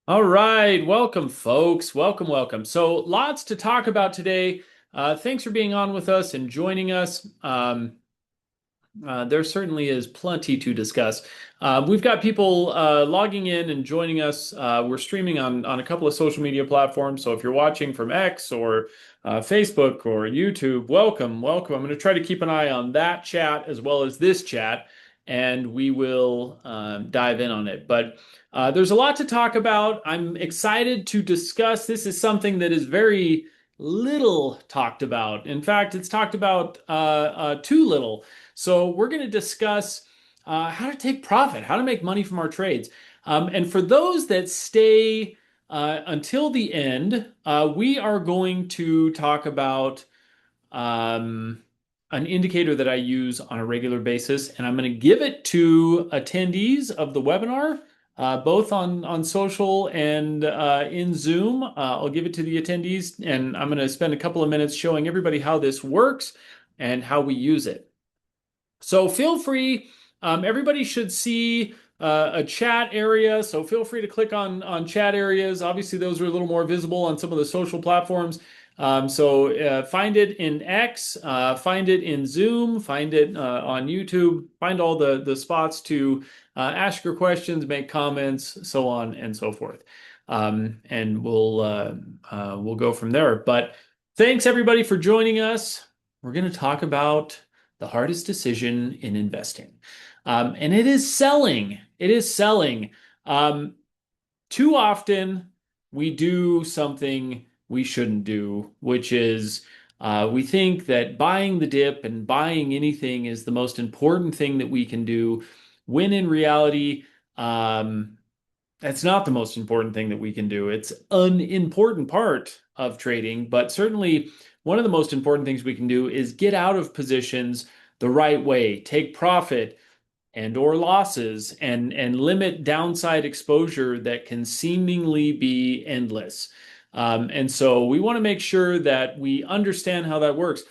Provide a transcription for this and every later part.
All right, welcome, folks. Welcome, welcome. So, lots to talk about today. Thanks for being on with us and joining us. There certainly is plenty to discuss. We've got people logging in and joining us. We're streaming on a couple of social media platforms. So, if you're watching from X or Facebook or YouTube, welcome, welcome. I'm going to try to keep an eye on that chat as well as this chat, and we will dive in on it. But there's a lot to talk about. I'm excited to discuss. This is something that is very little talked about. In fact, it's talked about too little. So we're going to discuss how to take profit, how to make money from our trades. And for those that stay until the end, we are going to talk about um, an indicator that I use on a regular basis, and I'm going to give it to attendees of the webinar, both on social and in Zoom. I'll give it to the attendees, and I'm going to spend a couple of minutes showing everybody how this works and how we use it. So feel free. Everybody should see a chat area. So feel free to click on chat areas. Obviously, those are a little more visible on some of the social platforms. So find it in X, find it in Zoom, find it on YouTube, find all the spots to ask your questions, make comments, so on and so forth. And we'll go from there. But thanks everybody for joining us. We're going to talk about the hardest decision in investing. And it is selling. It is selling. Too often we do something we shouldn't do, which is we think that buying the dip and buying anything is the most important thing that we can do, when in reality, that's not the most important thing that we can do. It's an important part of trading, but certainly one of the most important things we can do is get out of positions the right way, take profit and or losses and limit downside exposure that can seemingly be endless. And so we want to make sure that we understand how that works.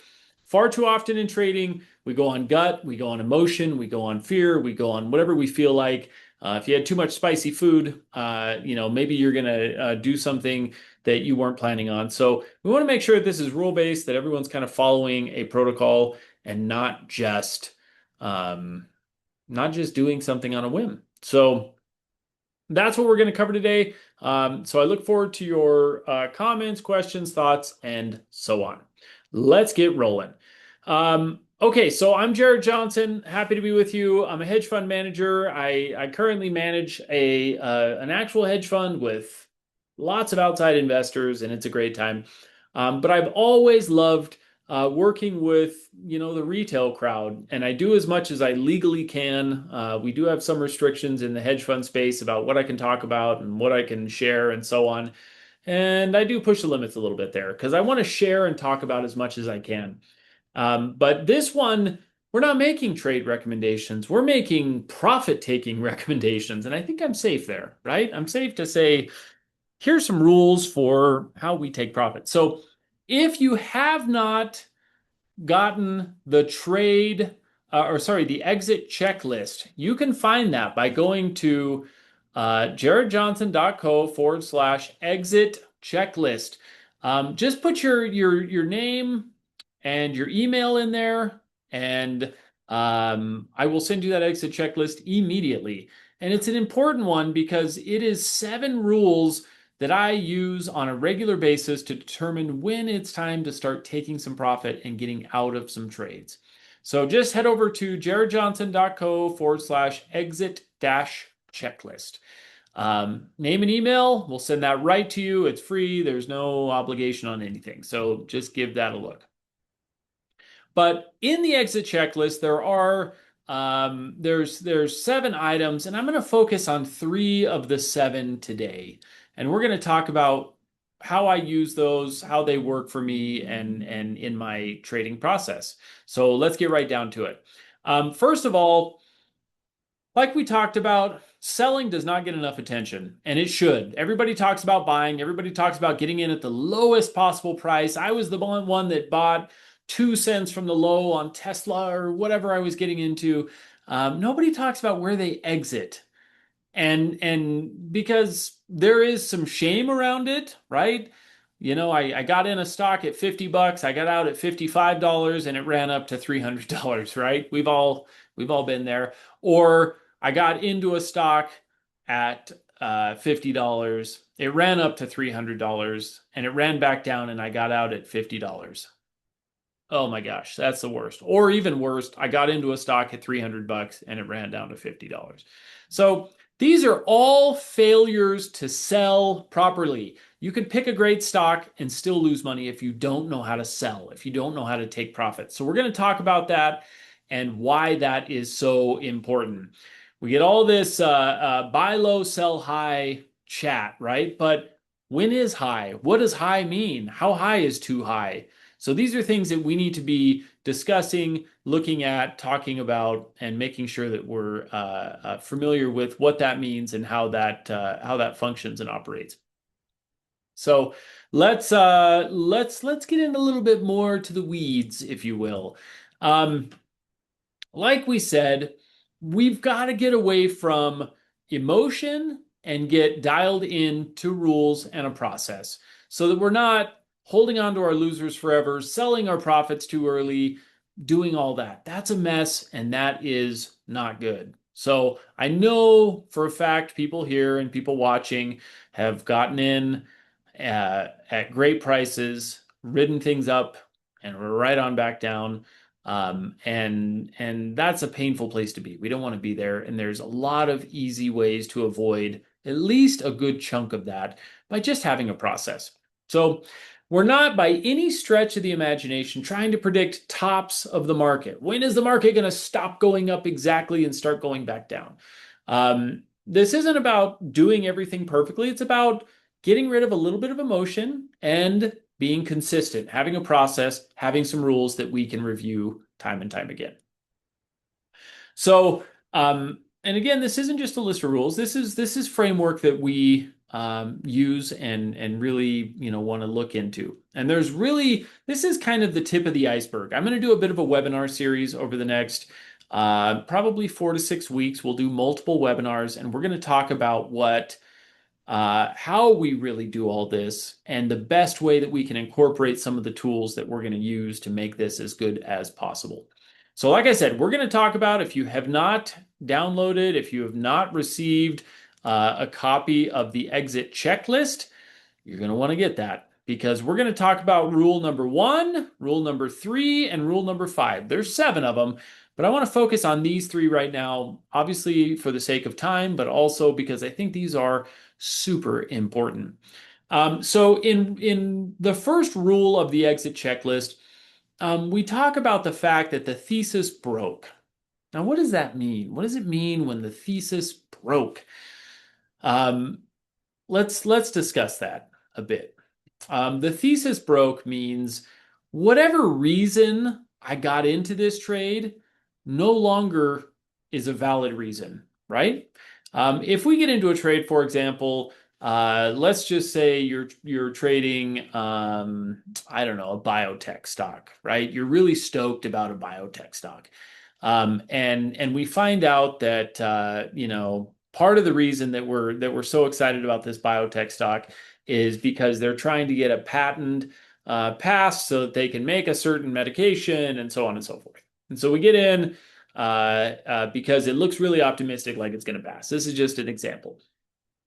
Far too often in trading, we go on gut, we go on emotion, we go on fear, we go on whatever we feel like. If you had too much spicy food, maybe you're going to do something that you weren't planning on. So we want to make sure that this is rule-based, that everyone's kind of following a protocol and not just doing something on a whim. So that's what we're going to cover today. So I look forward to your comments, questions, thoughts, and so on. Let's get rolling. Okay, so I'm Jared Johnson. Happy to be with you. I'm a hedge fund manager. I currently manage an actual hedge fund with lots of outside investors, and it's a great time. But I've always loved working with the retail crowd, and I do as much as I legally can. We do have some restrictions in the hedge fund space about what I can talk about and what I can share and so on. And I do push the limits a little bit there because I want to share and talk about as much as I can. But this one, we're not making trade recommendations. We're making profit-taking recommendations, and I think I'm safe there, right? I'm safe to say, here's some rules for how we take profit. So if you have not gotten the the exit checklist, you can find that by going to jaredjohnson.co/exit checklist. Just put your name and your email in there, and I will send you that exit checklist immediately. And it's an important one because it is 7 rules that I use on a regular basis to determine when it's time to start taking some profit and getting out of some trades. So just head over to jaredjohnson.co/exit checklist. Name and email, we'll send that right to you. It's free, there's no obligation on anything. So just give that a look. But in the exit checklist, there's 7 items, and I'm going to focus on 3 of the 7 today. And we're going to talk about how I use those, how they work for me, and in my trading process. So let's get right down to it. First of all, like we talked about, selling does not get enough attention, and it should. Everybody talks about buying. Everybody talks about getting in at the lowest possible price. I was the one that bought 2 cents from the low on Tesla or whatever I was getting into. Nobody talks about where they exit. And because there is some shame around it, right? I got in a stock at $50, I got out at $55 and it ran up to $300, right? We've all been there. Or I got into a stock at $50, it ran up to $300 and it ran back down and I got out at $50. Oh my gosh, that's the worst. Or even worse, I got into a stock at $300 and it ran down to $50. So these are all failures to sell properly. You can pick a great stock and still lose money if you don't know how to sell, if you don't know how to take profits. So we're going to talk about that and why that is so important. We get all this buy low, sell high chat, right? But when is high? What does high mean? How high is too high? So these are things that we need to be discussing, looking at, talking about, and making sure that we're familiar with what that means and how that functions and operates. So let's get in a little bit more to the weeds, if you will. Um, like we said, we've got to get away from emotion and get dialed in to rules and a process so that we're not holding on to our losers forever, selling our profits too early, doing all that. That's a mess and that is not good. So I know for a fact people here and people watching have gotten in at great prices, ridden things up, and we're right on back down. And that's a painful place to be. We don't want to be there. And there's a lot of easy ways to avoid at least a good chunk of that by just having a process. So we're not by any stretch of the imagination trying to predict tops of the market. When is the market going to stop going up exactly and start going back down? This isn't about doing everything perfectly. It's about getting rid of a little bit of emotion and being consistent, having a process, having some rules that we can review time and time again. So, and again, this isn't just a list of rules. This is framework that we use and really want to look into. And this is kind of the tip of the iceberg. I'm going to do a bit of a webinar series over the next probably 4 to 6 weeks. We'll do multiple webinars, and we're going to talk about how we really do all this and the best way that we can incorporate some of the tools that we're going to use to make this as good as possible. So like I said, we're going to talk about, if you have not downloaded, if you have not received a copy of the exit checklist, you're going to want to get that, because we're going to talk about rule number 1, rule number 3, and rule number 5. There's 7 of them, but I want to focus on these 3 right now, obviously for the sake of time, but also because I think these are super important. So in the first rule of the exit checklist, we talk about the fact that the thesis broke. Now, what does that mean? What does it mean when the thesis broke? Let's discuss that a bit. The thesis broke means whatever reason I got into this trade no longer is a valid reason, right? If we get into a trade, for example, let's just say you're trading, I don't know, a biotech stock, right? You're really stoked about a biotech stock, and we find out that part of the reason that we're so excited about this biotech stock is because they're trying to get a patent passed so that they can make a certain medication and so on and so forth. And so we get in because it looks really optimistic, like it's going to pass. This is just an example.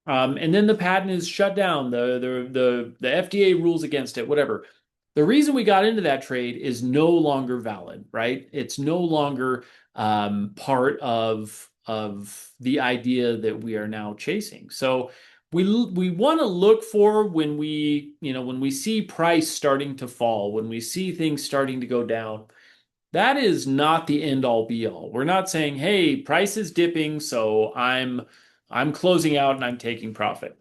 And then the patent is shut down. The FDA rules against it, whatever. The reason we got into that trade is no longer valid, right? It's no longer part of the idea that we are now chasing. So we want to look for when we see price starting to fall, when we see things starting to go down. That is not the end all be all. We're not saying, hey, price is dipping, so I'm closing out and I'm taking profit.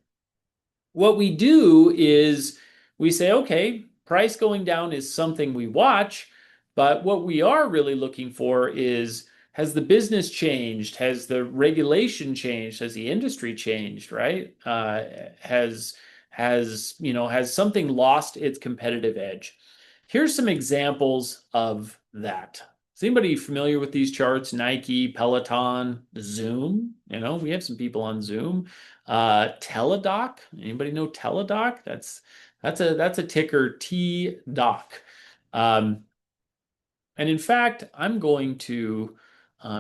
What we do is we say, okay, price going down is something we watch, but what we are really looking for is, has the business changed? Has the regulation changed? Has the industry changed, right? Has something lost its competitive edge? Here's some examples of that. Is anybody familiar with these charts? Nike, Peloton, Zoom. We have some people on Zoom. Teladoc. Anybody know Teladoc? That's a ticker T-Doc. Um, and in fact, I'm going to,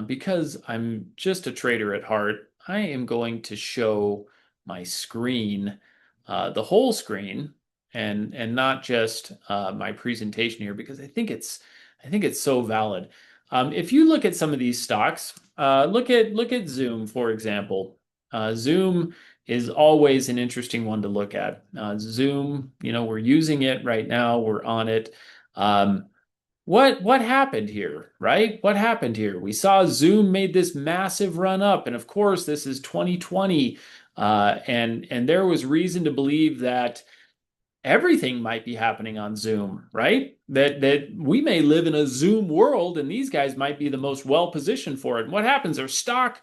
because I'm just a trader at heart, I am going to show my screen, the whole screen, and not just my presentation here, because I think it's so valid. If you look at some of these stocks, look at Zoom, for example. Zoom is always an interesting one to look at. Zoom, we're using it right now. We're on it. What happened here, right? What happened here? We saw Zoom made this massive run up, and of course, this is 2020, and there was reason to believe that everything might be happening on Zoom, right? That we may live in a Zoom world, and these guys might be the most well positioned for it. And what happens? Their stock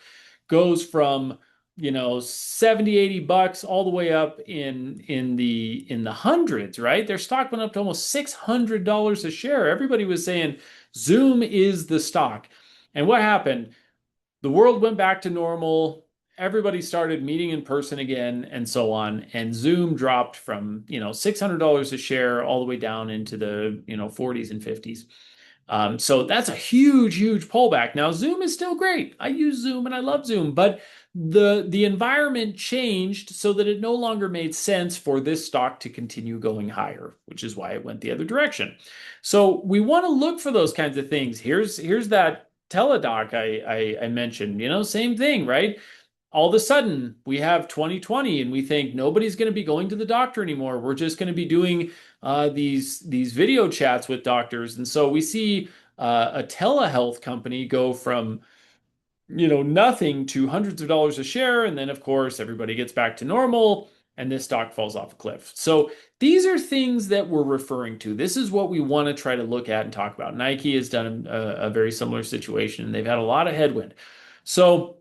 goes from 70, $80 all the way up in the hundreds, right? Their stock went up to almost $600 a share. Everybody was saying Zoom is the stock. And what happened? The world went back to normal. Everybody started meeting in person again, and so on. And Zoom dropped from $600 a share all the way down into the 40s and 50s. So that's a huge, huge pullback. Now, Zoom is still great. I use Zoom and I love Zoom, but the environment changed so that it no longer made sense for this stock to continue going higher, which is why it went the other direction. So we want to look for those kinds of things. Here's that Teladoc I mentioned. Same thing, right? All of a sudden we have 2020 and we think nobody's going to be going to the doctor anymore. We're just going to be doing these video chats with doctors. And so we see a telehealth company go from nothing to hundreds of dollars a share. And then, of course, everybody gets back to normal and this stock falls off a cliff. So these are things that we're referring to. This is what we want to try to look at and talk about. Nike has done a very similar situation. They've had a lot of headwind. So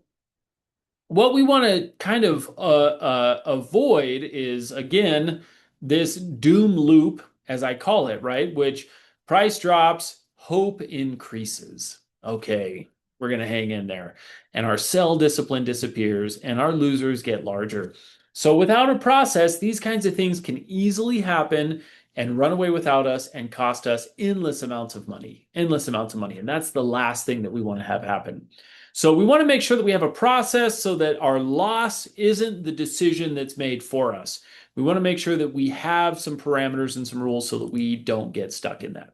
what we want to kind of avoid is, again, this doom loop, as I call it, right? Which price drops, hope increases. Okay, we're going to hang in there. And our sell discipline disappears and our losers get larger. So without a process, these kinds of things can easily happen and run away without us and cost us endless amounts of money, endless amounts of money. And that's the last thing that we want to have happen. So we want to make sure that we have a process so that our loss isn't the decision that's made for us. We want to make sure that we have some parameters and some rules so that we don't get stuck in that.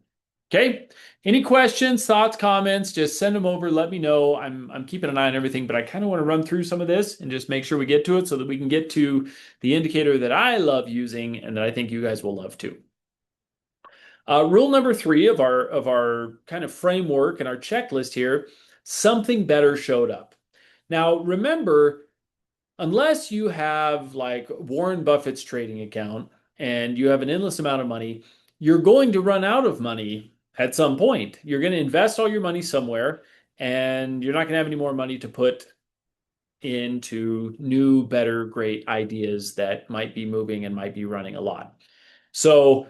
Okay? Any questions, thoughts, comments, just send them over. Let me know. I'm keeping an eye on everything, but I kind of want to run through some of this and just make sure we get to it so that we can get to the indicator that I love using and that I think you guys will love too. Rule number 3 of our kind of framework and our checklist here: something better showed up. Now, remember, unless you have like Warren Buffett's trading account and you have an endless amount of money, you're going to run out of money at some point. You're going to invest all your money somewhere and you're not going to have any more money to put into new, better, great ideas that might be moving and might be running a lot. So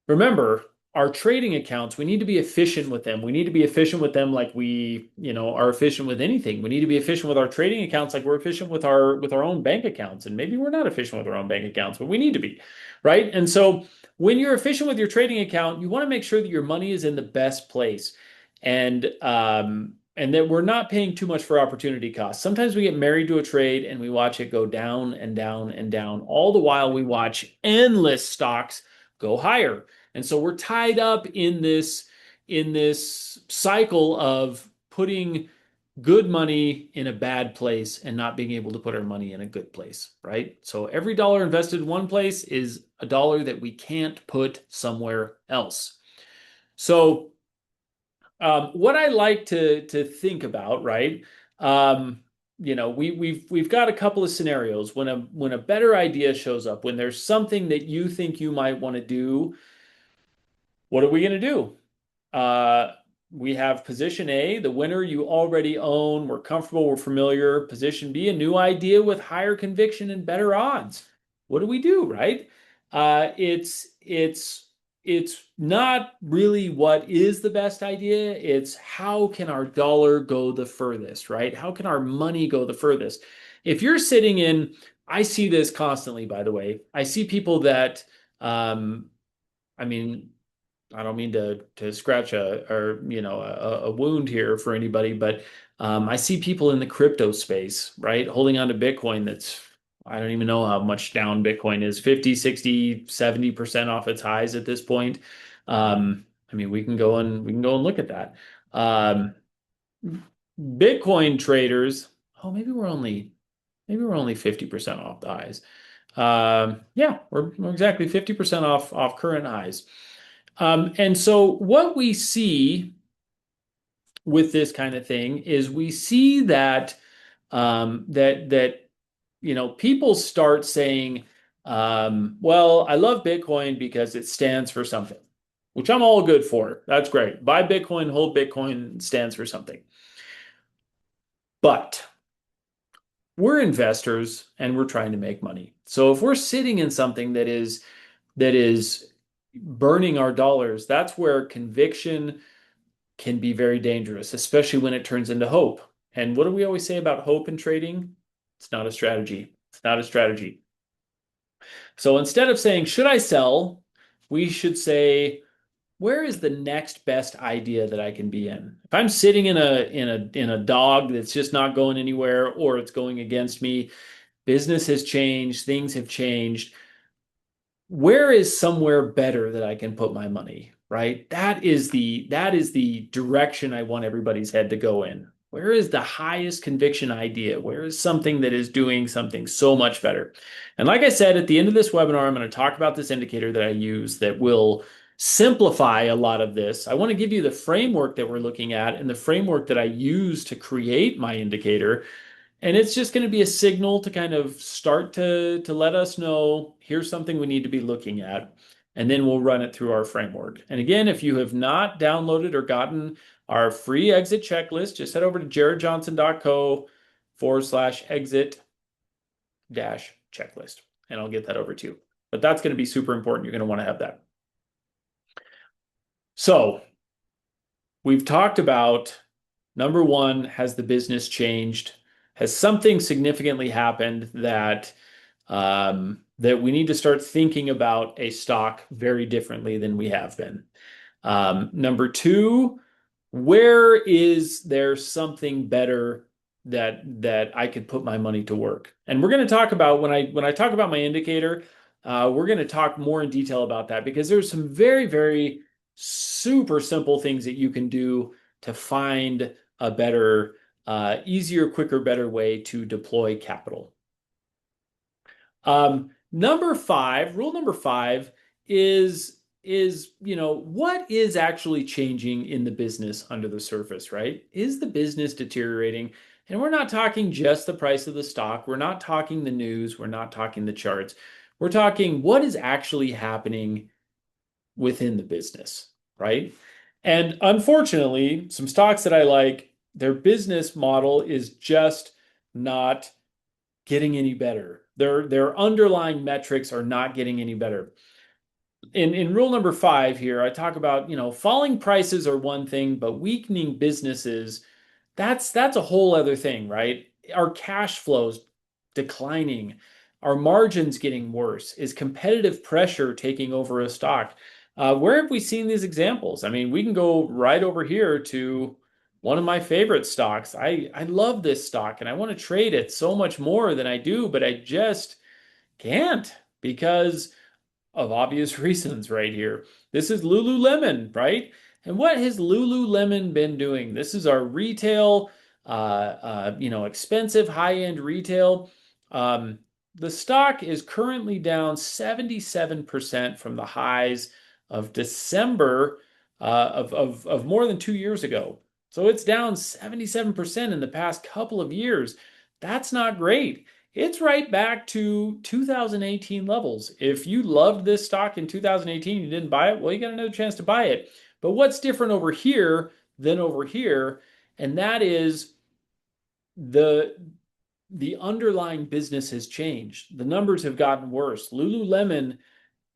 remember, our trading accounts, we need to be efficient with them. We need to be efficient with them like we, are efficient with anything. We need to be efficient with our trading accounts like we're efficient with our own bank accounts. And maybe we're not efficient with our own bank accounts, but we need to be, right? And so when you're efficient with your trading account, you want to make sure that your money is in the best place and that we're not paying too much for opportunity costs. Sometimes we get married to a trade and we watch it go down and down and down. All the while we watch endless stocks go higher. And so we're tied up in this cycle of putting good money in a bad place and not being able to put our money in a good place, right? So every dollar invested in one place is a dollar that we can't put somewhere else. So what I like to think about, right? We've got a couple of scenarios when a better idea shows up, when there's something that you think you might want to do. What are we going to do? We have position A, the winner you already own. We're comfortable, we're familiar. Position B, a new idea with higher conviction and better odds. What do we do, right? It's it's not really what is the best idea. It's how can our dollar go the furthest, right? How can our money go the furthest? If you're sitting in, I see this constantly, by the way. I see people that, um, I mean, I don't mean to scratch a wound here for anybody, but I see people in the crypto space, right, holding on to Bitcoin that's I don't even know how much down Bitcoin is, 50, 60, 70% off its highs at this point. I mean, we can go and look at that. Um, Bitcoin traders, oh, maybe we're only 50% off the highs. Yeah, we're exactly 50% off current highs. And so what we see with this kind of thing is we see that people start saying, well, I love Bitcoin because it stands for something, which I'm all good for. That's great. Buy Bitcoin, hold Bitcoin stands for something. But we're investors and we're trying to make money. So if we're sitting in something that is burning our dollars, that's where conviction can be very dangerous, especially when it turns into hope. And what do we always say about hope in trading? It's not a strategy. It's not a strategy. So instead of saying, should I sell? We should say, where is the next best idea that I can be in? If I'm sitting in a dog that's just not going anywhere or it's going against me, business has changed, things have changed. Where is somewhere better that I can put my money, right? That is the direction I want everybody's head to go in. Where is the highest conviction idea? Where is something that is doing something so much better? And like I said, at the end of this webinar, I'm going to talk about this indicator that I use that will simplify a lot of this. I want to give you the framework that we're looking at and the framework that I use to create my indicator, and it's just going to be a signal to kind of start to let us know here's something we need to be looking at. And then we'll run it through our framework. And again, if you have not downloaded or gotten our free exit checklist, just head over to jaredjohnson.co/exit dash checklist, and I'll get that over to you. But that's going to be super important. You're going to want to have that. So we've talked about number one, has the business changed? Has something significantly happened that we need to start thinking about a stock very differently than we have been? Number two, where is there something better that I could put my money to work? And we're going to talk about when I talk about my indicator, we're going to talk more in detail about that because there's some very, very super simple things that you can do to find a better, easier, quicker, better way to deploy capital. Rule number five is what is actually changing in the business under the surface, right? Is the business deteriorating? And we're not talking just the price of the stock. We're not talking the news. We're not talking the charts. We're talking what is actually happening within the business, right? And unfortunately, some stocks that I like, their business model is just not getting any better. Their underlying metrics are not getting any better. In rule number five here, I talk about, falling prices are one thing, but weakening businesses, that's a whole other thing, right? Our cash flows declining, our margins getting worse. Is competitive pressure taking over a stock? Where have we seen these examples? I mean, we can go right over here to one of my favorite stocks. I love this stock and I want to trade it so much more than I do, but I just can't because of obvious reasons right here. This is Lululemon, right? And what has Lululemon been doing? This is our retail, expensive high-end retail. The stock is currently down 77% from the highs of December of more than 2 years ago. So it's down 77% in the past couple of years. That's not great. It's right back to 2018 levels. If you loved this stock in 2018, you didn't buy it, well, you got another chance to buy it. But what's different over here than over here? And that is the underlying business has changed. The numbers have gotten worse. Lululemon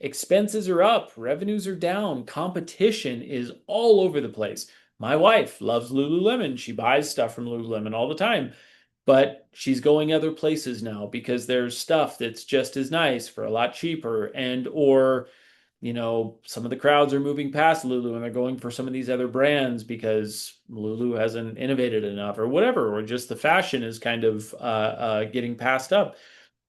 Expenses are up, revenues are down, competition is all over the place. My wife loves Lululemon. She buys stuff from Lululemon all the time, but she's going other places now because there's stuff that's just as nice for a lot cheaper, and or some of the crowds are moving past Lulu and they're going for some of these other brands because Lulu hasn't innovated enough or whatever, or just the fashion is kind of getting passed up.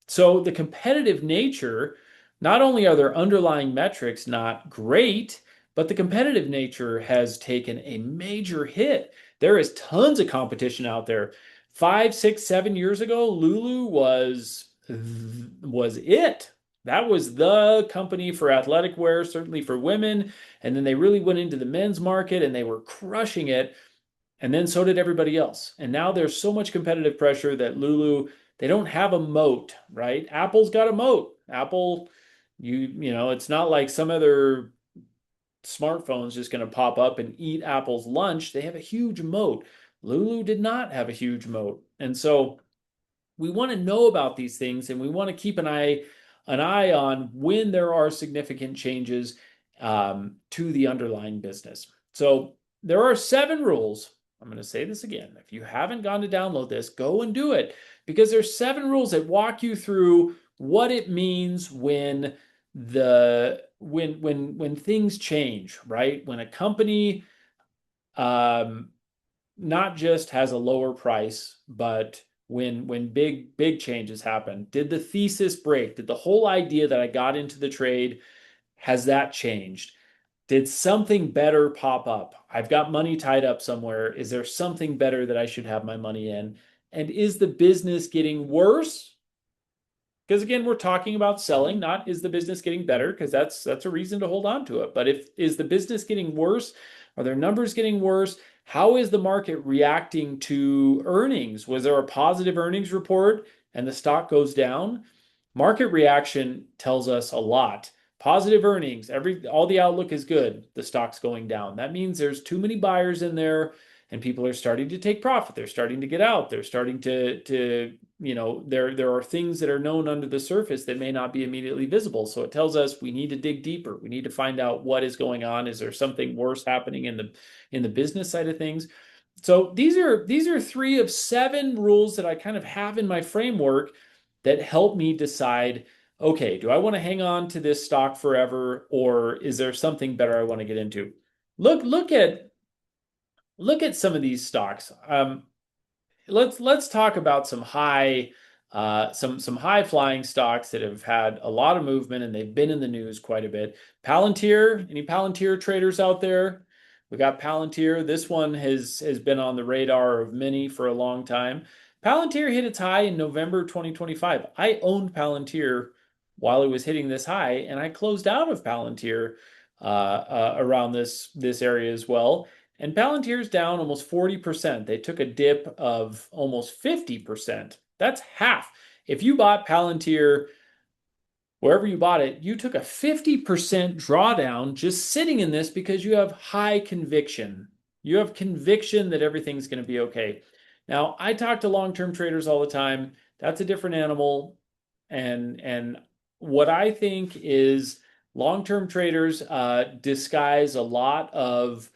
So the competitive nature, not only are their underlying metrics not great, but the competitive nature has taken a major hit. There is tons of competition out there. 5, 6, 7 years ago, Lulu was it. That was the company for athletic wear, certainly for women. And then they really went into the men's market and they were crushing it. And then so did everybody else. And now there's so much competitive pressure that Lulu, they don't have a moat, right? Apple's got a moat. Apple, it's not like some other smartphone's just going to pop up and eat Apple's lunch. They have a huge moat. Lulu did not have a huge moat. And so we want to know about these things, and we want to keep an eye on when there are significant changes to the underlying business. So there are 7 rules. I'm going to say this again. If you haven't gone to download this, go and do it, because there's 7 rules that walk you through what it means when when things change, right? When a company not just has a lower price, but when big changes happen. Did the thesis break? Did the whole idea that I got into the trade, has that changed? Did something better pop up? I've got money tied up somewhere. Is there something better that I should have my money in? And is the business getting worse? Because again, we're talking about selling, not is the business getting better, because that's a reason to hold on to it. But is the business getting worse? Are their numbers getting worse? How is the market reacting to earnings? Was there a positive earnings report and the stock goes down? Market reaction tells us a lot. Positive earnings, all the outlook is good, the stock's going down. That means there's too many buyers in there and people are starting to take profit. They're starting to get out. They're starting to there are things that are known under the surface that may not be immediately visible. So it tells us we need to dig deeper. We need to find out what is going on. Is there something worse happening in the business side of things? So these are 3 of 7 rules that I kind of have in my framework that help me decide, okay, do I want to hang on to this stock forever, or is there something better I want to get into? Look at some of these stocks. Let's talk about some high flying stocks that have had a lot of movement and they've been in the news quite a bit. Palantir, any Palantir traders out there? We got Palantir. This one has been on the radar of many for a long time. Palantir hit its high in November 2025. I owned Palantir while it was hitting this high, and I closed out of Palantir around this area as well. And Palantir's down almost 40%. They took a dip of almost 50%. That's half. If you bought Palantir, wherever you bought it, you took a 50% drawdown just sitting in this because you have high conviction. You have conviction that everything's going to be okay. Now, I talk to long-term traders all the time. That's a different animal. And what I think is long-term traders disguise a lot of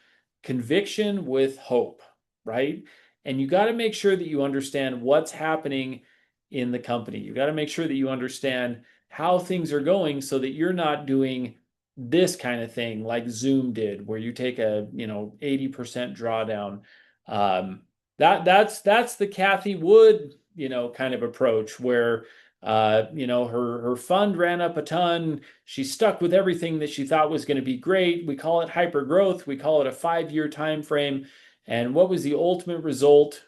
conviction with hope, right? And you got to make sure that you understand what's happening in the company. You got to make sure that you understand how things are going so that you're not doing this kind of thing like Zoom did, where you take a 80% drawdown. That's the Cathie Wood kind of approach where her fund ran up a ton. She stuck with everything that she thought was going to be great. We call it hyper growth. We call it a 5-year time frame. And what was the ultimate result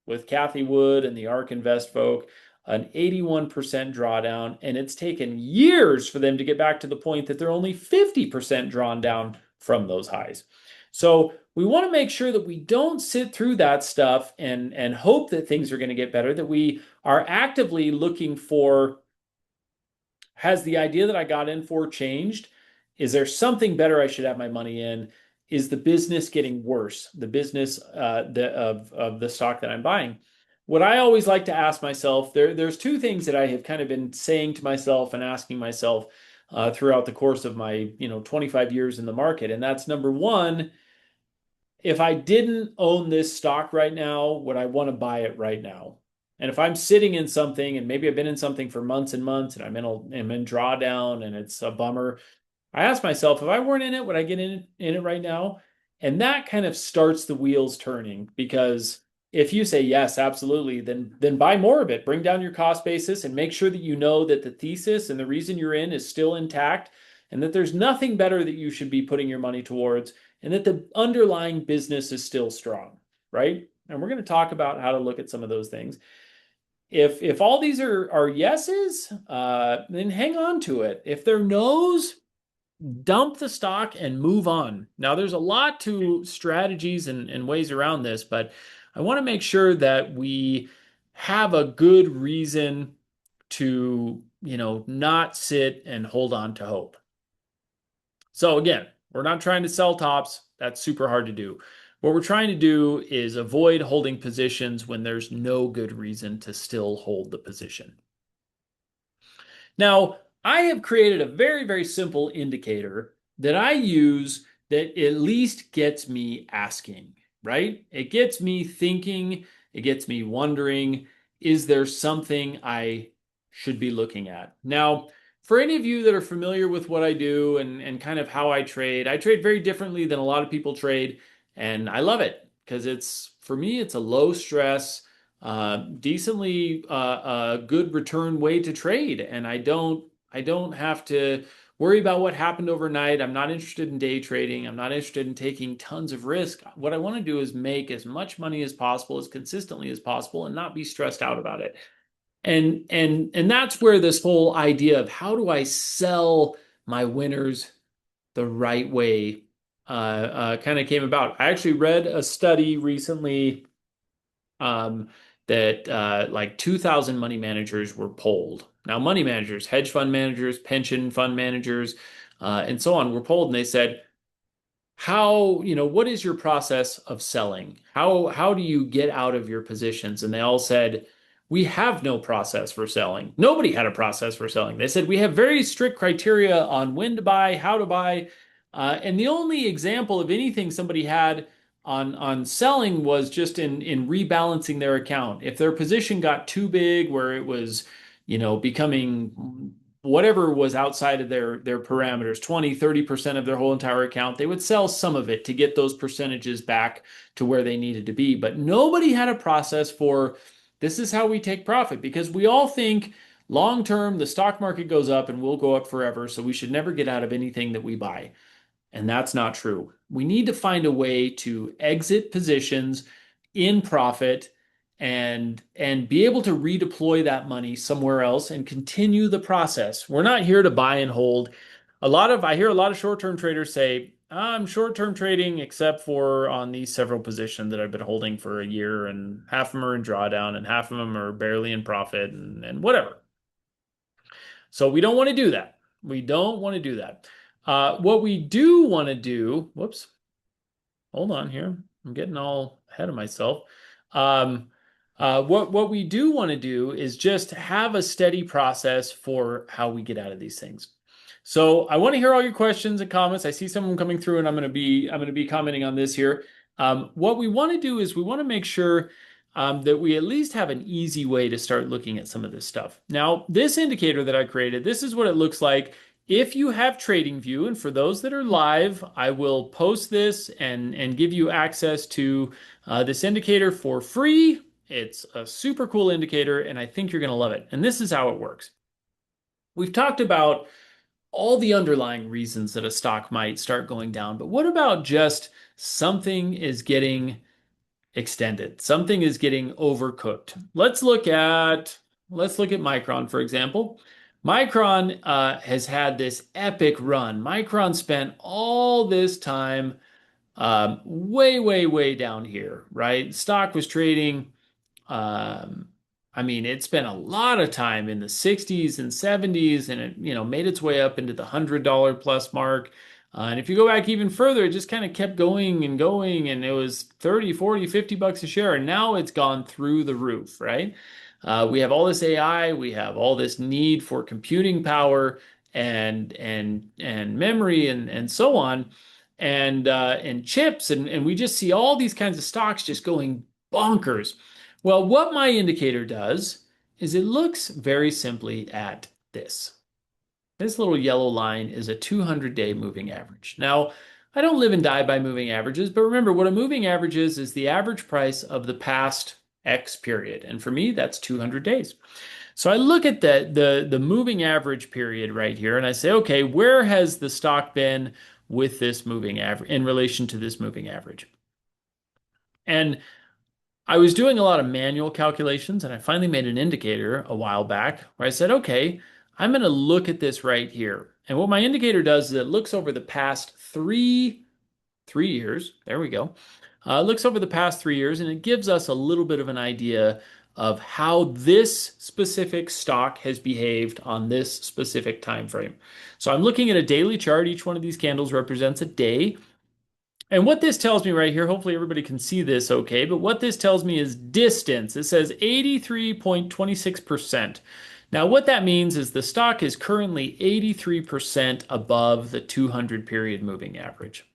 with Cathie Wood and the ARK Invest folk? An 81% drawdown, and it's taken years for them to get back to the point that they're only 50% drawn down from those highs. So we want to make sure that we don't sit through that stuff and hope that things are going to get better, that we are actively looking for, has the idea that I got in for changed? Is there something better I should have my money in? Is the business getting worse? The business of the stock that I'm buying. What I always like to ask myself, there's 2 things that I have kind of been saying to myself and asking myself throughout the course of my 25 years in the market. And that's number one. If I didn't own this stock right now, would I want to buy it right now? And if I'm sitting in something and maybe I've been in something for months and months and I'm in drawdown and it's a bummer, I ask myself, if I weren't in it, would I get in it right now? And that kind of starts the wheels turning, because if you say yes, absolutely, then buy more of it. Bring down your cost basis and make sure that you know that the thesis and the reason you're in is still intact, and that there's nothing better that you should be putting your money towards, and that the underlying business is still strong, right? And we're going to talk about how to look at some of those things. If all these are yeses, then hang on to it. If they're no's, dump the stock and move on. Now, there's a lot to strategies and ways around this, but I want to make sure that we have a good reason to, not sit and hold on to hope. So again, we're not trying to sell tops. That's super hard to do. What we're trying to do is avoid holding positions when there's no good reason to still hold the position. Now, I have created a very, very simple indicator that I use that at least gets me asking, right? It gets me thinking, it gets me wondering, is there something I should be looking at? Now, for any of you that are familiar with what I do and kind of how I trade very differently than a lot of people trade, and I love it because for me, it's a low stress, decently good return way to trade, and I don't have to worry about what happened overnight. I'm not interested in day trading. I'm not interested in taking tons of risk. What I want to do is make as much money as possible, as consistently as possible, and not be stressed out about it. And that's where this whole idea of how do I sell my winners the right way kind of came about. I actually read a study recently that like 2,000 money managers were polled. Now, money managers, hedge fund managers, pension fund managers, and so on were polled, and they said, what is your process of selling? How do you get out of your positions? And they all said, we have no process for selling. Nobody had a process for selling. They said, we have very strict criteria on when to buy, how to buy. And the only example of anything somebody had on selling was just in rebalancing their account. If their position got too big where it was, becoming whatever was outside of their parameters, 20-30% of their whole entire account, they would sell some of it to get those percentages back to where they needed to be. But nobody had a process for this is how we take profit, because we all think long term the stock market goes up and will go up forever, so we should never get out of anything that we buy. And that's not true. We need to find a way to exit positions in profit and be able to redeploy that money somewhere else and continue the process. We're not here to buy and hold. I hear a lot of short-term traders say, I'm short-term trading except for on these several positions that I've been holding for a year, and half of them are in drawdown and half of them are barely in profit and whatever. So we don't want to do that. We don't want to do that. What we do want to do, whoops, hold on here. I'm getting all ahead of myself. What we do want to do is just have a steady process for how we get out of these things. So I want to hear all your questions and comments. I see some of them coming through, and I'm going to be commenting on this here. What we want to do is we want to make sure that we at least have an easy way to start looking at some of this stuff. Now, this indicator that I created, this is what it looks like if you have TradingView. And for those that are live, I will post this and give you access to this indicator for free. It's a super cool indicator, and I think you're going to love it. And this is how it works. We've talked about all the underlying reasons that a stock might start going down, but what about just something is getting extended? Something is getting overcooked. Let's look at Micron, for example. Micron has had this epic run. Micron spent all this time way down here, right? Stock was trading. It spent a lot of time in the 60s and 70s, and it, made its way up into the $100 plus mark. And if you go back even further, it just kind of kept going, and it was 30, 40, 50 bucks a share. And now it's gone through the roof, right? We have all this AI, we have all this need for computing power, and memory and so on, and chips, and we just see all these kinds of stocks just going bonkers. Well, what my indicator does is it looks very simply at this. This little yellow line is a 200-day moving average. Now, I don't live and die by moving averages, but remember what a moving average is the average price of the past X period. And for me, that's 200 days. So I look at the moving average period right here and I say, okay, where has the stock been with this moving average in relation to this moving average? And I was doing a lot of manual calculations and I finally made an indicator a while back where I said, okay, I'm going to look at this right here. And what my indicator does is it looks over the past three years. There we go. It looks over the past 3 years and it gives us a little bit of an idea of how this specific stock has behaved on this specific time frame. So I'm looking at a daily chart. Each one of these candles represents a day. And what this tells me right here, hopefully everybody can see this okay, but what this tells me is distance. It says 83.26%. Now, what that means is the stock is currently 83% above the 200 period moving average.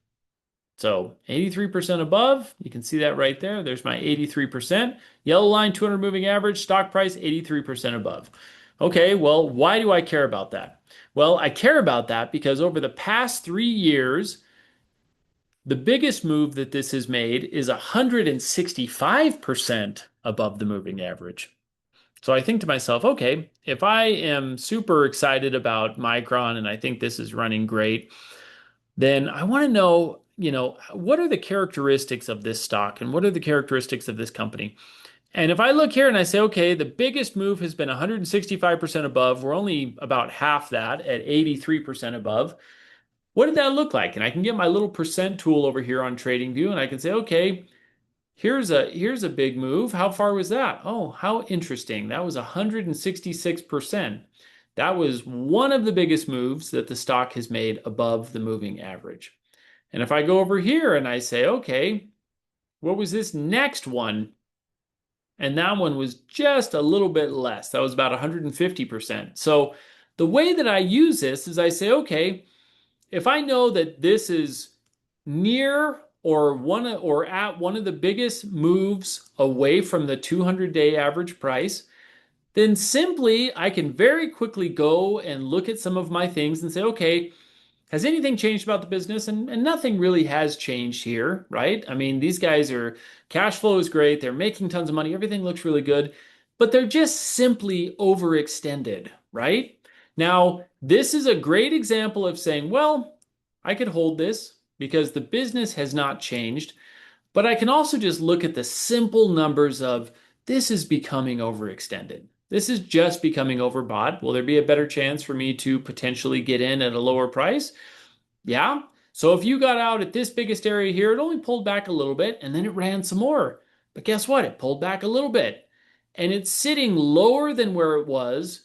So 83% above, you can see that right there. There's my 83%. Yellow line, 200 moving average, stock price 83% above. Okay, well, why do I care about that? Well, I care about that because over the past 3 years, the biggest move that this has made is 165% above the moving average. So I think to myself, okay, if I am super excited about Micron and I think this is running great, then I want to know, what are the characteristics of this stock and what are the characteristics of this company? And if I look here and I say, okay, the biggest move has been 165% above, we're only about half that at 83% above. What did that look like? And I can get my little percent tool over here on TradingView and I can say, okay, here's a big move. How far was that? Oh, how interesting. That was 166%. That was one of the biggest moves that the stock has made above the moving average. And if I go over here and I say, okay, what was this next one? And that one was just a little bit less. That was about 150%. So the way that I use this is I say, okay, if I know that this is near or at one of the biggest moves away from the 200-day average price, then simply I can very quickly go and look at some of my things and say, okay, has anything changed about the business? And nothing really has changed here, right? I mean, these guys are, cash flow is great. They're making tons of money. Everything looks really good, but they're just simply overextended, right? Now, this is a great example of saying, well, I could hold this because the business has not changed, but I can also just look at the simple numbers of this is becoming overextended. This is just becoming overbought. Will there be a better chance for me to potentially get in at a lower price? Yeah. So if you got out at this biggest area here, it only pulled back a little bit and then it ran some more. But guess what? It pulled back a little bit. And it's sitting lower than where it was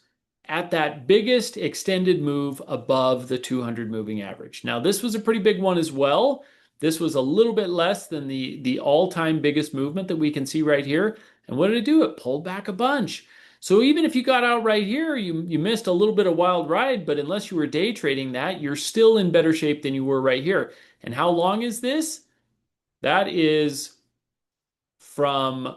at that biggest extended move above the 200 moving average. Now, this was a pretty big one as well. This was a little bit less than the all-time biggest movement that we can see right here. And what did it do? It pulled back a bunch. So even if you got out right here, you missed a little bit of wild ride, but unless you were day trading that, you're still in better shape than you were right here. And how long is this? That is from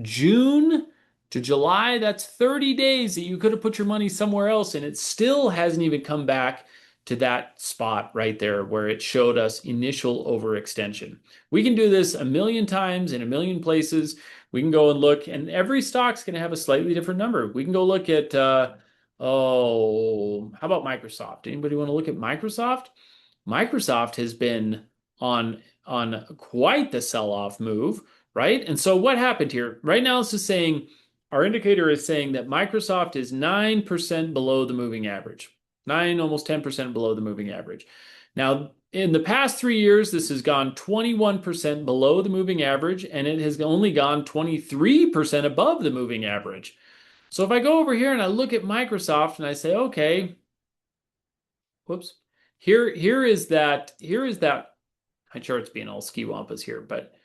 June to July. That's 30 days that you could have put your money somewhere else, and it still hasn't even come back to that spot right there where it showed us initial overextension. We can do this a million times in a million places. We can go and look, and every stock's going to have a slightly different number. We can go look at, how about Microsoft? Anybody want to look at Microsoft? Microsoft has been on quite the sell-off move, right? And so what happened here? Right now, this is saying, our indicator is saying that Microsoft is 9% below the moving average. 9, almost 10% below the moving average. Now, in the past 3 years, this has gone 21% below the moving average, and it has only gone 23% above the moving average. So if I go over here and I look at Microsoft and I say, okay, whoops, here is that, my chart's being all ski-wampas here, but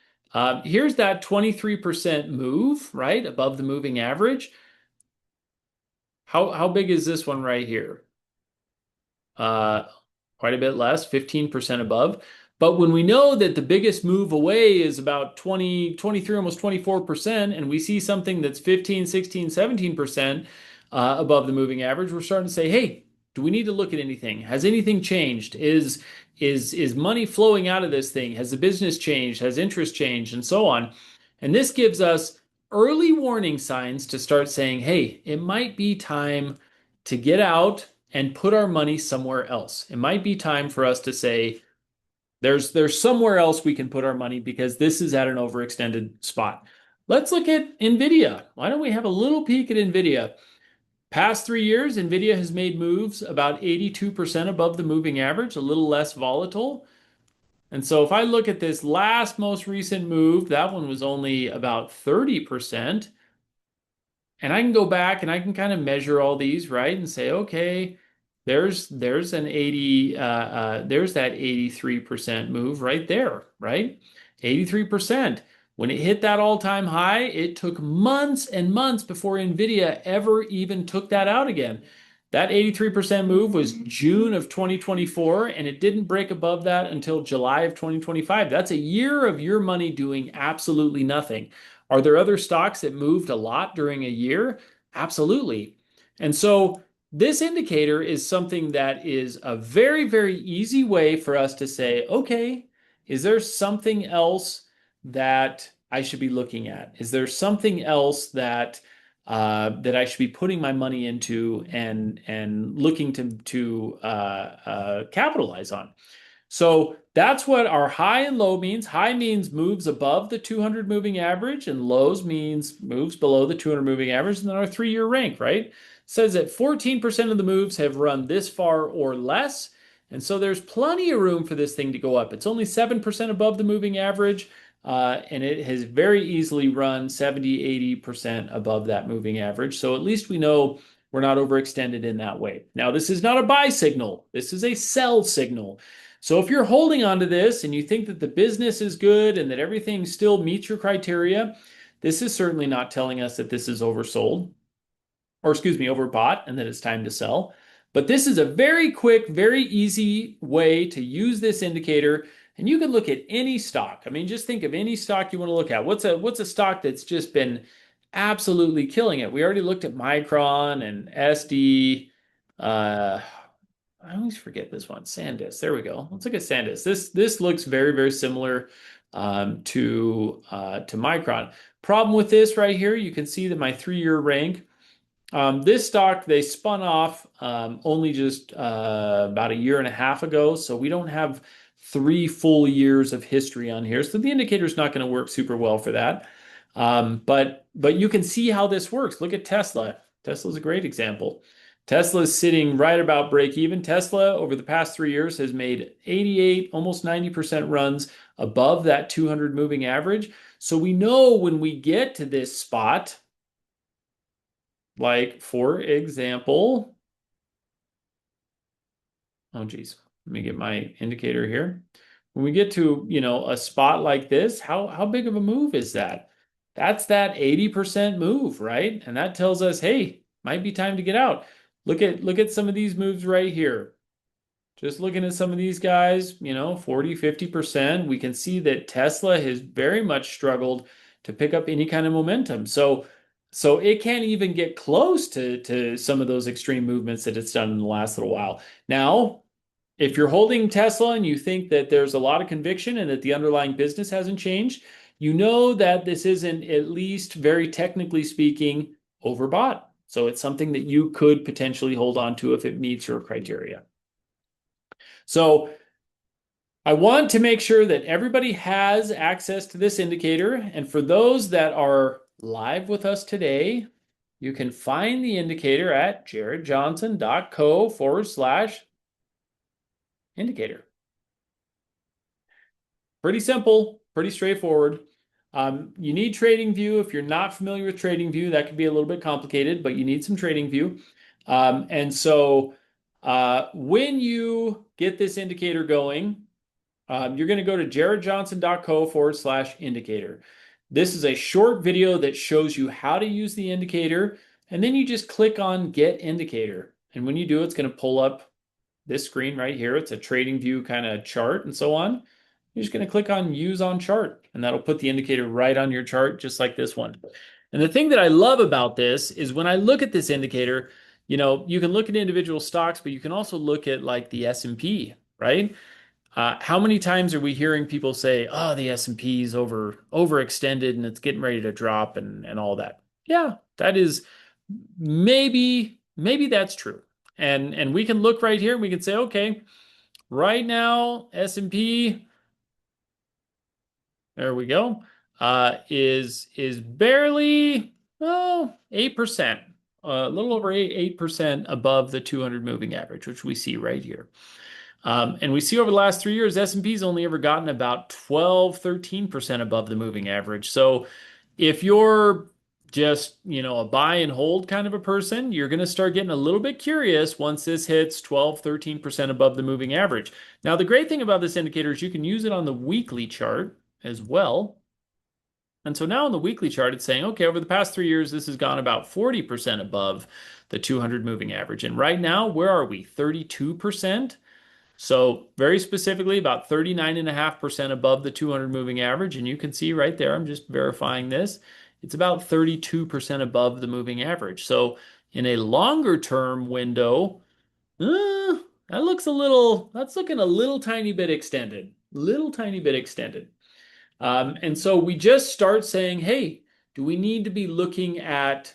here's that 23% move, right, above the moving average. How big is this one right here? Uh, Quite a bit less, 15% above. But when we know that the biggest move away is about 20, 23, almost 24%, and we see something that's 15, 16, 17% above the moving average, we're starting to say, hey, do we need to look at anything? Has anything changed? Is money flowing out of this thing? Has the business changed? Has interest changed? And so on. And this gives us early warning signs to start saying, hey, it might be time to get out and put our money somewhere else. It might be time for us to say, there's somewhere else we can put our money because this is at an overextended spot. Let's look at Nvidia. Why don't we have a little peek at Nvidia? Past 3 years, Nvidia has made moves about 82% above the moving average, a little less volatile. And so if I look at this last most recent move, that one was only about 30%. And I can go back and I can kind of measure all these, right? And say, okay, there's an 80 there's that 83% move right there, right? 83%. When it hit that all-time high, it took months and months before Nvidia ever even took that out again. That 83% move was June of 2024, and it didn't break above that until July of 2025. That's a year of your money doing absolutely nothing. Are there other stocks that moved a lot during a year? Absolutely. And so this indicator is something that is a very, very easy way for us to say, okay, is there something else that I should be looking at? Is there something else that I should be putting my money into and looking to capitalize on? So that's what our high and low means. High means moves above the 200 moving average, and lows means moves below the 200 moving average. And then our 3-year rank, right? Says that 14% of the moves have run this far or less. And so there's plenty of room for this thing to go up. It's only 7% above the moving average, and it has very easily run 70, 80% above that moving average. So at least we know we're not overextended in that way. Now, this is not a buy signal. This is a sell signal. So if you're holding on to this and you think that the business is good and that everything still meets your criteria, this is certainly not telling us that this is oversold, or excuse me, overbought, and that it's time to sell. But this is a very quick, very easy way to use this indicator. And you can look at any stock. I mean, just think of any stock you want to look at. What's a stock that's just been absolutely killing it? We already looked at Micron and SD. I always forget this one, SanDisk. There we go. Let's look at SanDisk. This looks very, very similar to Micron. Problem with this right here, you can see that my 3-year rank. This stock they spun off only just about a year and a half ago, so we don't have 3 full years of history on here. So the indicator is not going to work super well for that. But you can see how this works. Look at Tesla. Tesla's a great example. Tesla is sitting right about break even. Tesla over the past 3 years has made 88, almost 90% runs above that 200 moving average. So we know when we get to this spot, like for example, oh geez, let me get my indicator here. When we get to, a spot like this, how big of a move is that? That's that 80% move, right? And that tells us, hey, might be time to get out. Look at some of these moves right here. Just looking at some of these guys, 40, 50%, we can see that Tesla has very much struggled to pick up any kind of momentum. So it can't even get close to some of those extreme movements that it's done in the last little while. Now, if you're holding Tesla and you think that there's a lot of conviction and that the underlying business hasn't changed, you know that this isn't, at least very technically speaking, overbought. So it's something that you could potentially hold on to if it meets your criteria. So I want to make sure that everybody has access to this indicator. And for those that are live with us today, you can find the indicator at jaredjohnson.co/indicator. Pretty simple, pretty straightforward. You need TradingView. If you're not familiar with TradingView, that could be a little bit complicated, but you need some TradingView. And so when you get this indicator going, you're going to go to jaredjohnson.co/indicator. This is a short video that shows you how to use the indicator. And then you just click on Get Indicator. And when you do, it's going to pull up this screen right here. It's a trading view kind of chart and so on. You're just going to click on Use on Chart, and that'll put the indicator right on your chart, just like this one. And the thing that I love about this is when I look at this indicator, you can look at individual stocks, but you can also look at like the S&P, right? How many times are we hearing people say, "Oh, the S&P is overextended and it's getting ready to drop," and all that? Yeah, that is maybe that's true. And we can look right here and we can say, okay, right now S&P, there we go, is barely 8%, a little over 8% above the 200 moving average, which we see right here. And we see over the last 3 years, S&P's only ever gotten about 12, 13% above the moving average. So if you're just, a buy and hold kind of a person, you're going to start getting a little bit curious once this hits 12, 13% above the moving average. Now, the great thing about this indicator is you can use it on the weekly chart as well. And so now on the weekly chart, it's saying, okay, over the past 3 years, this has gone about 40% above the 200 moving average. And right now, where are we? 32%. So very specifically, about 39.5% above the 200 moving average. And you can see right there, I'm just verifying this. It's about 32% above the moving average. So in a longer term window, that's looking a little tiny bit extended, little tiny bit extended. And so we just start saying, hey, do we need to be looking at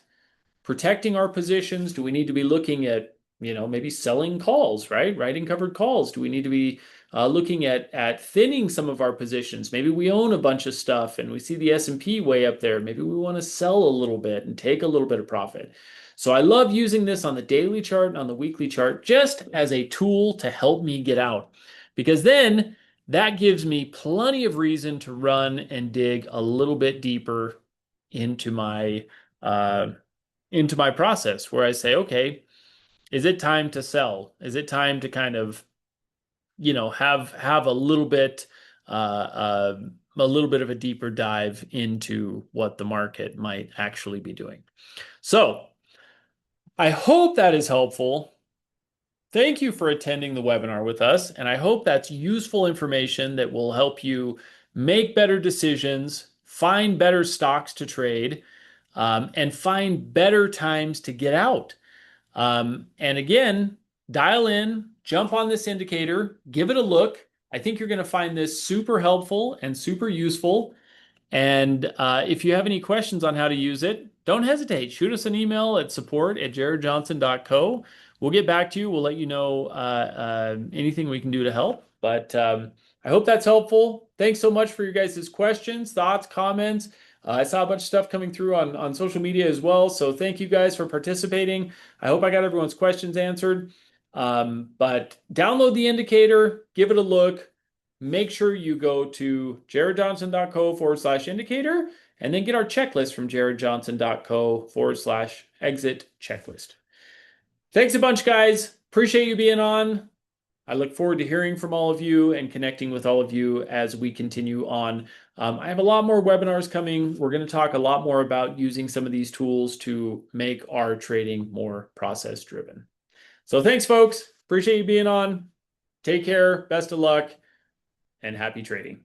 protecting our positions? Do we need to be looking at, maybe selling calls, right? Writing covered calls. Do we need to be looking at thinning some of our positions? Maybe we own a bunch of stuff and we see the S&P way up there. Maybe we want to sell a little bit and take a little bit of profit. So I love using this on the daily chart and on the weekly chart just as a tool to help me get out, because then that gives me plenty of reason to run and dig a little bit deeper into my process, where I say, okay, is it time to sell? Is it time to kind of, have a little bit of a deeper dive into what the market might actually be doing? So I hope that is helpful. Thank you for attending the webinar with us, and I hope that's useful information that will help you make better decisions, find better stocks to trade, and find better times to get out. And again, dial in, jump on this indicator, give it a look. I think you're going to find this super helpful and super useful. And if you have any questions on how to use it, don't hesitate. Shoot us an email at support@jaredjohnson.co. We'll get back to you. We'll let you know anything we can do to help. But I hope that's helpful. Thanks so much for your guys' questions, thoughts, comments. I saw a bunch of stuff coming through on social media as well. So thank you guys for participating. I hope I got everyone's questions answered. But download the indicator, give it a look. Make sure you go to jaredjohnson.co/indicator and then get our checklist from jaredjohnson.co/exit checklist. Thanks a bunch, guys. Appreciate you being on. I look forward to hearing from all of you and connecting with all of you as we continue on. I have a lot more webinars coming. We're going to talk a lot more about using some of these tools to make our trading more process driven. So thanks, folks. Appreciate you being on. Take care. Best of luck and happy trading.